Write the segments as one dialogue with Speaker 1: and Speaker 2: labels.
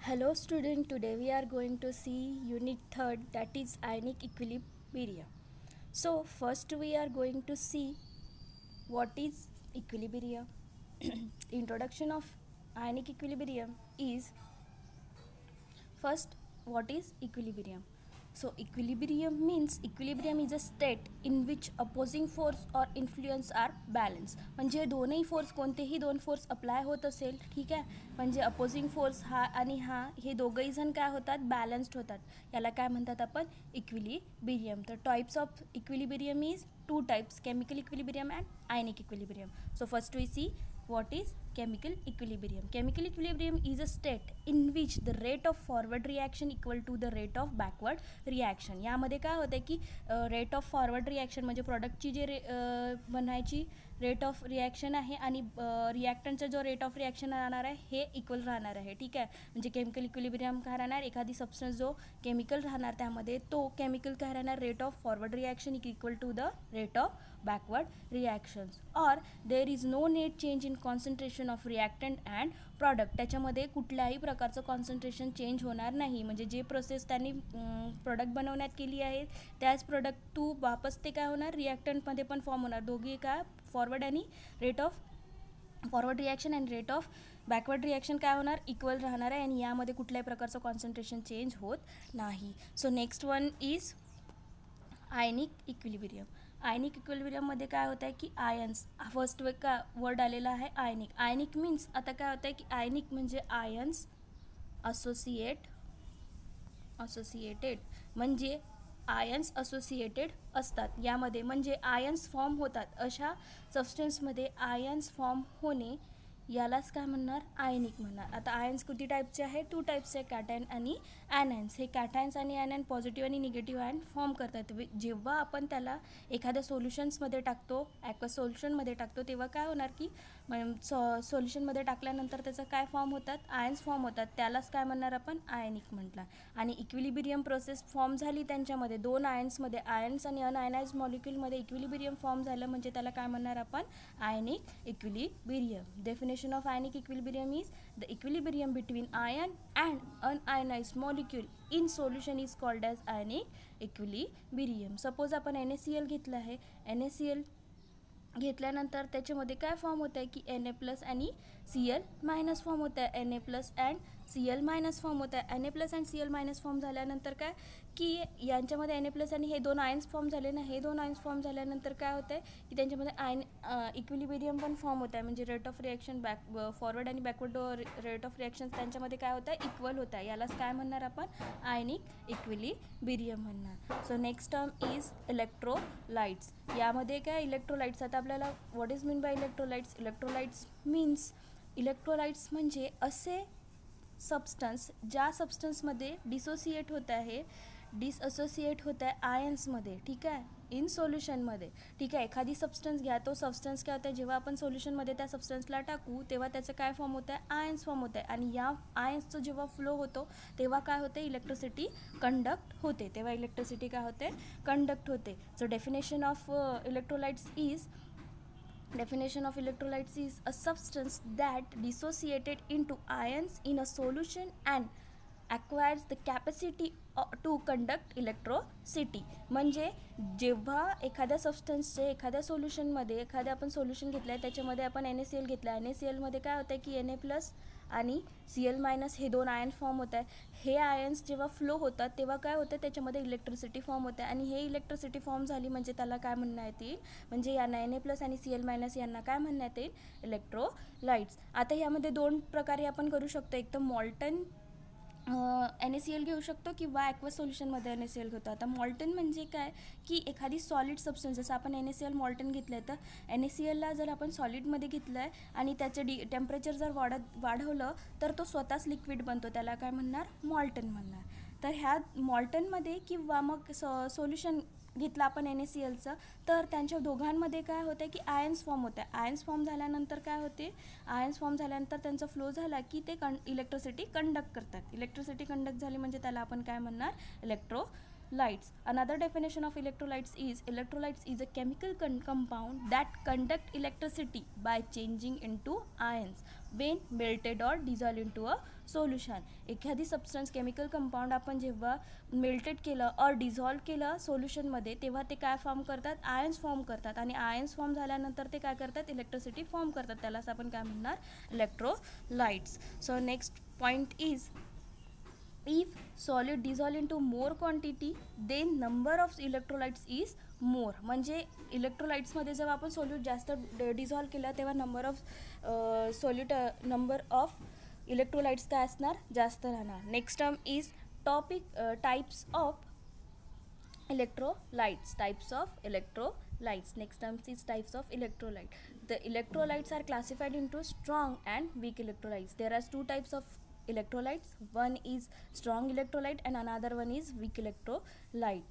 Speaker 1: Hello student, today we are going to see unit 3rd, that is ionic equilibrium. So first we are going to see what is equilibrium. Introduction of ionic equilibrium is first what is equilibrium. So equilibrium is a state in which opposing force or influence are balanced. म्हणजे दोनही force कोणतेही दोन force apply होत असेल, ठीक आहे, म्हणजे opposing force हा आणि हा हे दोघंही जण काय होतात, बॅलन्स्ड होतात. याला काय म्हणतात आपण, इक्विलिब्रियम. तर types of equilibrium is two types, chemical equilibrium and ionic equilibrium. So first we see what is chemical equilibrium. Chemical equilibrium is a state in which the rate of forward reaction equal to the rate of backward reaction. यामध्ये काय होतं की rate of forward reaction म्हणजे प्रोडक्टची जे बनायची rate of reaction आहे आणि रिॲक्टंटचा जो रेट ऑफ रिॲक्शन राहणार आहे हे इक्वल राहणार आहे, ठीक आहे. म्हणजे केमिकल इक्विलिब्रियम काय राहणार, एखादी सबस्टन्स जो केमिकल राहणार त्यामध्ये तो केमिकल काय राहणार, rate of forward reaction equal to the rate of backward reactions, or there is no net change in concentration of reactant and product. त्याच्यामध्ये कुठल्याही प्रकारचं कॉन्सन्ट्रेशन चेंज होणार नाही. म्हणजे जे प्रोसेस त्यांनी प्रोडक्ट बनवण्यात केली आहे त्याच प्रोडक्ट टू वापस ते काय होणार, रिॲक्टंटमध्ये पण फॉर्म होणार. दोघी काय, फॉरवर्ड आणि रेट ऑफ फॉरवर्ड रिॲक्शन आणि रेट ऑफ बॅकवर्ड रिॲक्शन काय होणार, इक्वल राहणार आहे आणि यामध्ये कुठल्याही प्रकारचं कॉन्सन्ट्रेशन चेंज होत नाही. So next one is ionic equilibrium. Ionic इक्विलिब्रियममध्ये काय होतं आहे की आयन्स, फर्स्ट का वर्ड आलेला आहे आयनिक. आयनिक मीन्स आता काय होतं आहे की आयनिक म्हणजे आयन्स असोसिएटेड म्हणजे आयन्स असोसिएटेड असतात यामध्ये. म्हणजे आयन्स फॉर्म होतात अशा सबस्टन्समध्ये आयन्स फॉर्म होणे यालाच काय म्हणणार, आयनिक म्हणणार. आता आयन्स किती टाईपचे आहे, टू टाईप्सचे, कॅटायन आणि ॲनायन्स. हे कॅटायन्स आणि ॲनायन पॉझिटिव्ह आणि निगेटिव्ह आयन फॉर्म करतात. जेव्हा आपण त्याला एखाद्या सोल्युशन्समध्ये टाकतो, ॲक्वस सोल्युशनमध्ये टाकतो, तेव्हा काय होणार की सोल्युशनमध्ये टाकल्यानंतर त्याचं काय फॉर्म होतात, आयन्स फॉर्म होतात. त्यालाच काय म्हणणार आपण, आयनिक म्हटलं. आणि इक्विलिब्रियम प्रोसेस फॉर्म झाली त्यांच्यामध्ये दोन आयन्समध्ये, आयन्स आणि अनआयनाइज्ड मॉलिक्युलमध्ये इक्विलिब्रियम फॉर्म झालं म्हणजे त्याला काय म्हणणार आपण, ionic equilibrium. Definition of ionic equilibrium is the equilibrium between ion and unionized molecule in solution is called as ionic equilibrium. Suppose आपण NaCl घेतलं आहे, NaCl घेतल्यानंतर त्याच्यामध्ये काय फॉर्म होत आहे की Na+ आणि Cl- फॉर्म होत आहे. Na+ अँड Cl- फॉर्म होत आहे. Na+ अँड Cl- फॉर्म झाल्यानंतर काय की यांच्यामध्ये Na+ आणि हे दोन आयन्स फॉर्म झाले ना, हे दोन आयन्स फॉर्म झाल्यानंतर काय होतं आहे की त्यांच्यामध्ये इक्विलिब्रियम पण फॉर्म होत आहे. म्हणजे रेट ऑफ रिॲक्शन फॉरवर्ड आणि बॅकवर्ड रेट ऑफ रिॲक्शन त्यांच्यामध्ये काय होतं आहे, इक्वल होत आहे. यालाच काय म्हणणार आपण, आयनिक इक्विलिब्रियम म्हणणार. So next term is electrolytes. यामध्ये काय इलेक्ट्रोलाइट्स, आता आपल्याला what is mean by electrolytes. Electrolytes means, electrolytes म्हणजे असे सबस्टन्स ज्या सबस्टन्समध्ये डिसोसिएट होत आहे आयन्समध्ये, ठीक आहे, इन सोल्युशनमध्ये, ठीक आहे. एखादी सबस्टन्स घ्या, तो सबस्टन्स काय होतं आहे, जेव्हा आपण सोल्युशनमध्ये त्या सबस्टन्सला टाकू तेव्हा त्याचं काय फॉर्म होतं आहे, आयन्स फॉर्म होतं आहे. आणि या आयन्सचं जेव्हा फ्लो होतो तेव्हा काय होते, इलेक्ट्रिसिटी कंडक्ट होते. So definition of electrolytes is a substance that dissociated into ions in a solution and acquires the capacity to conduct electricity. म्हणजे जेव्हा एखाद्या सबस्टन्सचे एखाद्या सोल्युशनमध्ये, एखाद्या आपण सोल्युशन घेतलं आहे त्याच्यामध्ये आपण NaCl घेतलं आहे, NaClमध्ये काय होतं आहे की Na+ आणि Cl- हे दोन आयन फॉर्म होत आहे. हे आयन्स जेव्हा फ्लो होतात तेव्हा काय होतं, त्याच्यामध्ये इलेक्ट्रिसिटी फॉर्म होते आणि हे इलेक्ट्रिसिटी फॉर्म झाली म्हणजे त्याला काय म्हणण्यात येईल, म्हणजे यांना Na+ आणि Cl- यांना काय म्हणण्यात येईल, इलेक्ट्रोलाइट्स. आता यामध्ये दोन प्रकारे आपण करू शकतो. एक तर मॉल्टन NaCl घेऊ शकतो किंवा ॲक्वस सोल्युशनमध्ये NaCl घेतो. आता मॉल्टन म्हणजे काय की एखादी सॉलिड सबस्टन्स, जसं आपण NaCl मॉल्टन घेतलं आहे, तर NaClला जर आपण सॉलिडमध्ये घेतलं आहे आणि त्याचं टेम्परेचर जर वाढवलं तर तो स्वतःच लिक्विड बनतो, त्याला काय म्हणणार, मॉल्टन म्हणणार. तर ह्या मॉल्टनमध्ये किंवा मग सोल्युशन घेतलं आपण NaClचं, तर त्यांच्या दोघांमध्ये काय होतं की आयन्स फॉर्म होतं आहे. आयन्स फॉर्म झाल्यानंतर काय होते, आयन्स फॉर्म झाल्यानंतर त्यांचा फ्लो झाला की ते इलेक्ट्रिसिटी कंडक्ट करतात. इलेक्ट्रिसिटी कंडक्ट झाली म्हणजे त्याला आपण काय म्हणणार, electrolytes. electrolytes. Another definition of electrolytes is a chemical compound that conduct electricity by changing into ions when melted or dissolved into a solution. एखादी सबस्टन्स केमिकल कंपाऊंड आपण जेव्हा मेल्टेड केलं और डिझॉल्व केलं सोल्युशनमध्ये तेव्हा ते काय फॉर्म करतात, आयन्स फॉर्म करतात आणि आयन्स फॉर्म झाल्यानंतर ते काय करतात, इलेक्ट्रिसिटी फॉर्म करतात. त्यालाच आपण काय म्हणणार, electrolytes. So next point is if solid dissolve into more quantity then number of electrolytes is more. म्हणजे इलेक्ट्रोलाइट्समध्ये जेव्हा आपण सोल्यूट जास्त डिझॉल्व केला तेव्हा नंबर ऑफ इलेक्ट्रोलाइट्स काय असणार, जास्त राहणार. Next term is topic types of electrolytes. Next term is types of electrolyte. The electrolytes are classified into strong and weak electrolytes. There are two types of electrolytes. One is strong electrolyte and another one is weak electrolyte.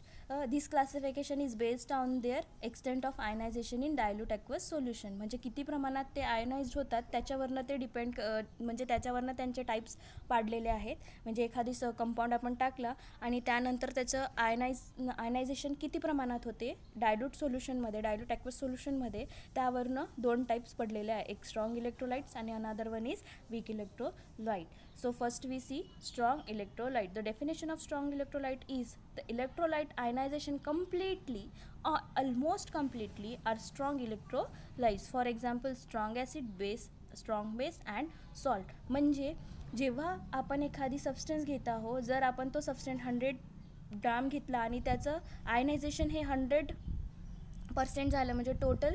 Speaker 1: This classification is based on their extent of ionization in dilute aqueous solution. म्हणजे किती प्रमाणात ते ionised होतात त्याच्यावरनं ते depend, म्हणजे त्याच्यावरनं त्यांचे टाइप्स पाडलेले आहेत. म्हणजे एखादी कंपाऊंड आपण टाकला आणि त्यानंतर त्याचं आयनायझेशन किती प्रमाणात होते डायल्यूट सोल्युशनमध्ये, डायल्यूट ॲक्वस सोल्युशनमध्ये, त्यावरनं दोन टाइप्स पडलेले आहे, एक स्ट्रॉंग इलेक्ट्रोलाइट्स आणि another one is weak electrolyte. So first we see strong electrolyte. The definition of strong electrolyte is the electrolyte ionization completely or almost completely are strong electrolytes. For example, strong acid, base, strong base and salt. म्हणजे जेव्हा आपण एखादी substance घेत आहोत, जर आपण तो substance 100 ग्राम घेतला आणि त्याचं आयनायझेशन हे 100% झालं, म्हणजे टोटल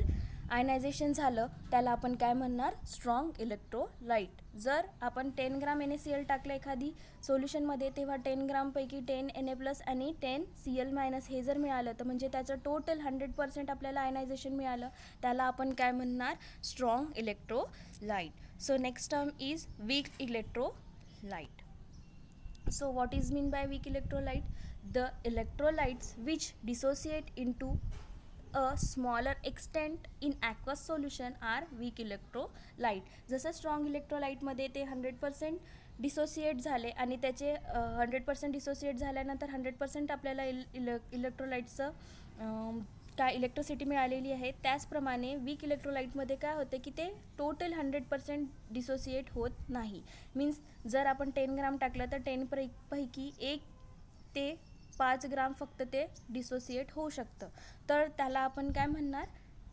Speaker 1: आयनायझेशन झालं, त्याला आपण काय म्हणणार, स्ट्रॉंग इलेक्ट्रोलाइट. जर आपण 10 ग्राम NaCl टाकलं एखादी सोल्युशनमध्ये तेव्हा 10 ग्रामपैकी 10 Na+ आणि 10 Cl- हे जर मिळालं तर म्हणजे त्याचं टोटल 100% आपल्याला आयनायझेशन मिळालं, त्याला आपण काय म्हणणार, strong electrolyte. So next term is weak electrolyte. So what is mean by weak electrolyte? The electrolytes which dissociate into a smaller extent in aqueous solution are weak electrolyte. जसं strong इलेक्ट्रोलाइटमध्ये ते 100% dissociate झाले आणि त्याचे 100% dissociate झाल्यानंतर 100% आपल्याला इलेक्ट्रोलाइटचं काय electricity मिळालेली आहे. त्याचप्रमाणे वीक इलेक्ट्रोलाइटमध्ये काय होतं की ते टोटल 100% डिसोसिएट होत नाही. मीन्स जर आपण 10 ग्राम टाकलं तर 10 पैकी 1 ते 5 ग्राम फक्त ते डिसोसिएट होऊ शकतं, तर त्याला आपण काय म्हणणार,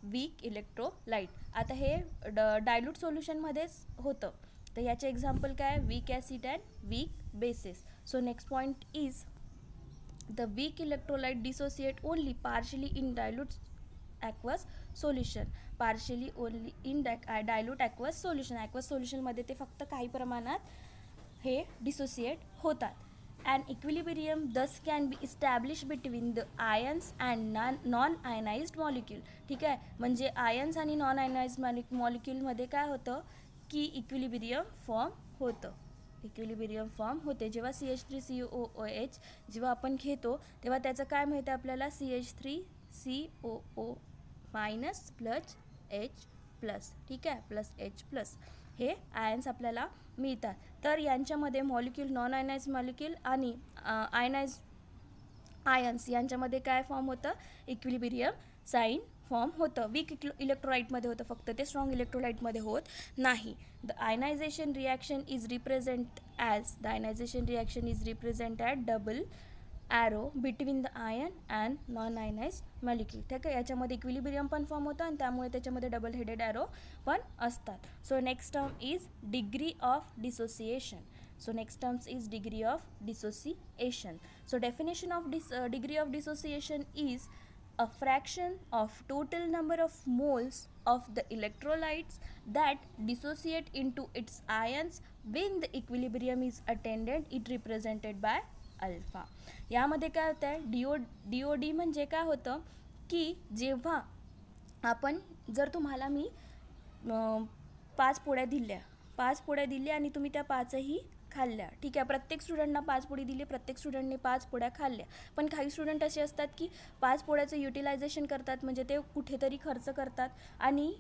Speaker 1: वीक इलेक्ट्रोलाइट. आता हे डायल्यूट सोल्युशनमध्येच होतं, तर याचे एक्झाम्पल काय, weak acid and weak bases. So next point is the weak electrolyte dissociate only partially in dilute aqueous solution. Partially only in dilute aqueous solution. Aqueous सोल्युशनमध्ये ते फक्त काही प्रमाणात हे डिसोसिएट होतात. An equilibrium thus can be established between the ions and non-ionized molecule. ठीक आहे, म्हणजे आयन्स आणि नॉन आयनाइज्ड मॉलिक्यूलमध्ये काय होतं की इक्विलिब्रियम फॉर्म होते. जेव्हा CH3COOH जेव्हा आपण घेतो तेव्हा त्याचं काय मिळतं आपल्याला, CH3COO- प्लस H+, ठीक आहे, प्लस H+, हे आयन्स आपल्याला मिळतात. तर यांच्यामध्ये मॉलिक्यूल, नॉन आयनाइज मॉलिक्यूल आणि आयनाइज आयन्स यांच्यामध्ये काय फॉर्म होतं, इक्विलिब्रियम साइन फॉर्म होतं. वीक इलेक्ट्रोलाइटमध्ये होतं फक्त, ते स्ट्रॉंग इलेक्ट्रोलाइटमध्ये होत नाही. The ionization reaction is represent at double arrow between the ion and non ionized molecule. ठीक आहे, याच्यामध्ये इक्विलिब्रियम पण फॉर्म होतं आणि त्यामुळे त्याच्यामध्ये डबल हेडेड ॲरो पण असतात. So next term is degree of dissociation. So definition of degree of dissociation is a fraction of total number of moles of the electrolytes that dissociate into its ions when the equilibrium is attained. It represented by alpha. यामध्ये काय होतं आहे, DOD म्हणजे काय होतं की जेव्हा आपण, जर तुम्हाला मी 5 पोळ्या दिल्या आणि तुम्ही त्या 5ही खाल्ल्या, ठीक आहे, प्रत्येक स्टुडंटना 5 पोळी दिली, प्रत्येक स्टुडंटने 5 पोळ्या खाल्ल्या. पण काही स्टुडंट असे असतात की 5 पोळ्याचं युटिलायझेशन करतात, म्हणजे ते कुठेतरी खर्च करतात, आणि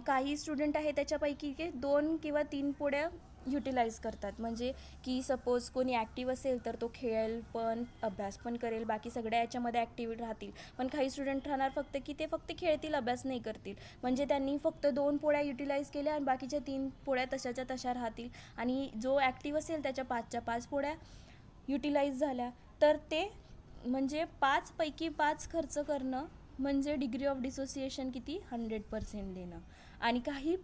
Speaker 1: काही स्टुडंट आहे त्याच्यापैकी की 2 किंवा 3 पोळ्या युटिलाइज करतात. म्हणजे की सपोज कोणी ॲक्टिव्ह असेल तर तो खेळेल पण, अभ्यास पण करेल, बाकी सगळ्या याच्यामध्ये ॲक्टिव्ह राहतील. पण काही स्टुडंट राहणार फक्त की ते फक्त खेळतील, अभ्यास नाही करतील. म्हणजे त्यांनी फक्त 2 पोळ्या युटिलाइज केल्या आणि बाकीच्या 3 पोळ्या तशाच्या तशा राहतील. आणि जो ॲक्टिव्ह असेल त्याच्या 5च्या 5 पोळ्या युटिलाइज झाल्या. तर ते म्हणजे 5 पैकी 5 खर्च करणं म्हणजे डिग्री ऑफ डिसोसिएशन किती, 100% देणं. आणि काही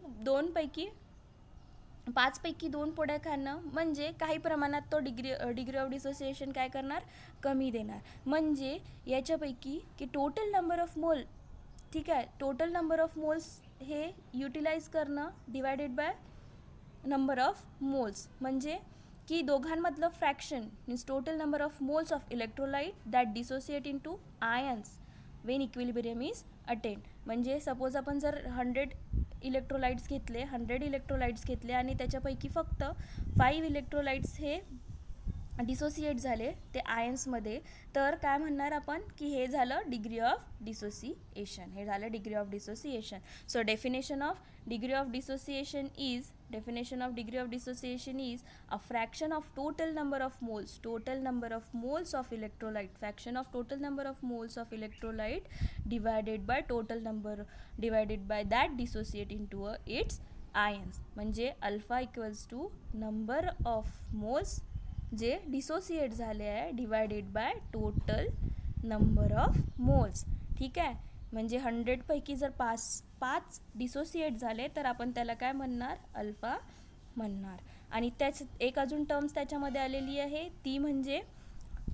Speaker 1: 5 पैकी 2 पोळ्या खाणं म्हणजे काही प्रमाणात तो डिग्री ऑफ डिसोसिएशन काय करणार, कमी देणार. म्हणजे याच्यापैकी की टोटल नंबर ऑफ मोल, ठीक आहे, टोटल नंबर ऑफ मोल्स हे युटिलाइज करणं divided by number of moles, म्हणजे की दोघांमधलं fraction means total number of moles of electrolyte that dissociate into ions when equilibrium is attend. म्हणजे suppose आपण जर 100 इलेक्ट्रोलाइट्स घेतले आणि त्याच्यापैकी फक्त 5 इलेक्ट्रोलाइट्स हे डिसोसिएट झाले ते आयन्समध्ये, तर काय म्हणणार आपण की हे झालं degree of dissociation. So definition of degree of dissociation is a fraction of total number of moles of electrolyte, divided by that dissociate into its ions. म्हणजे alpha equals to number of moles जे dissociate झाले आहे divided by total number of moles. ठीक आहे. म्हणजे 100 पैकी जर 5 dissociate झाले तर आपण त्याला काय म्हणणार, अल्फा म्हणणार. आणि त्याच एक अजून टर्म्स त्याच्यामध्ये आलेली आहे, ती म्हणजे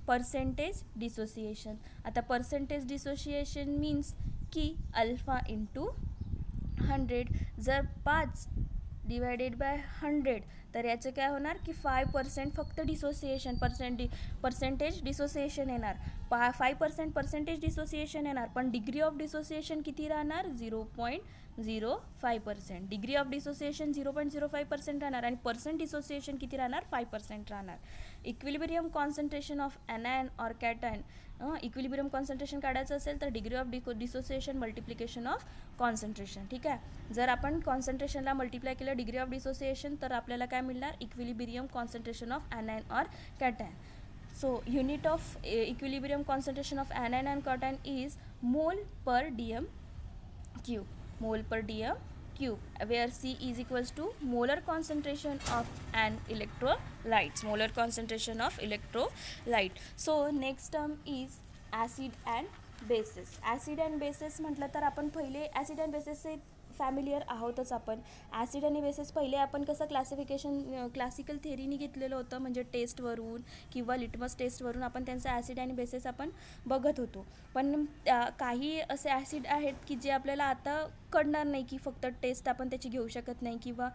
Speaker 1: पर्सेंटेज डिसोसिएशन. आता पर्सेंटेज डिसोसिएशन मीन्स की अल्फा इंटू 100. जर 5 डिवायडेड बाय 100 तर याचं काय होणार की 5% फक्त पर्सेंटेज डिसोसिएशन येणार. 5% पर्सेंटेज डिसोसिएशन येणार, पण डिग्री ऑफ डिसोसिएशन किती राहणार, 0.05%. डिग्री ऑफ डिसोसिएशन 0.05% राहणार आणि पर्सेंट डिसोसिएशन किती राहणार, 5% राहणार. Equilibrium concentration of anion or cation, equilibrium concentration काढायचं असेल तर degree of dissociation multiplication of concentration. ठीक आहे. जर आपण कॉन्सन्ट्रेशनला मल्टिप्लाय केलं डिग्री ऑफ डिसोसिएशन तर आपल्याला काय मिळणार, equilibrium concentration of anion or cation. So unit of equilibrium concentration of anion and cation is mole per dm cube, where C is equals to molar concentration of an electrolyte. So next term is acid and bases. म्हटलं तर आपण पहिले acid and bases से familiar आहोतच आपण. Acid आणि bases पहिले आपण कसं क्लासिकल थेरीनी घेतलेलं होतं, म्हणजे टेस्टवरून किंवा लिटमस टेस्टवरून आपण त्यांचं ॲसिड आणि बेसेस आपण बघत होतो. पण काही असे ॲसिड आहेत की जे आपल्याला आता कळणार नाही, की फक्त टेस्ट आपण त्याची घेऊ शकत नाही किंवा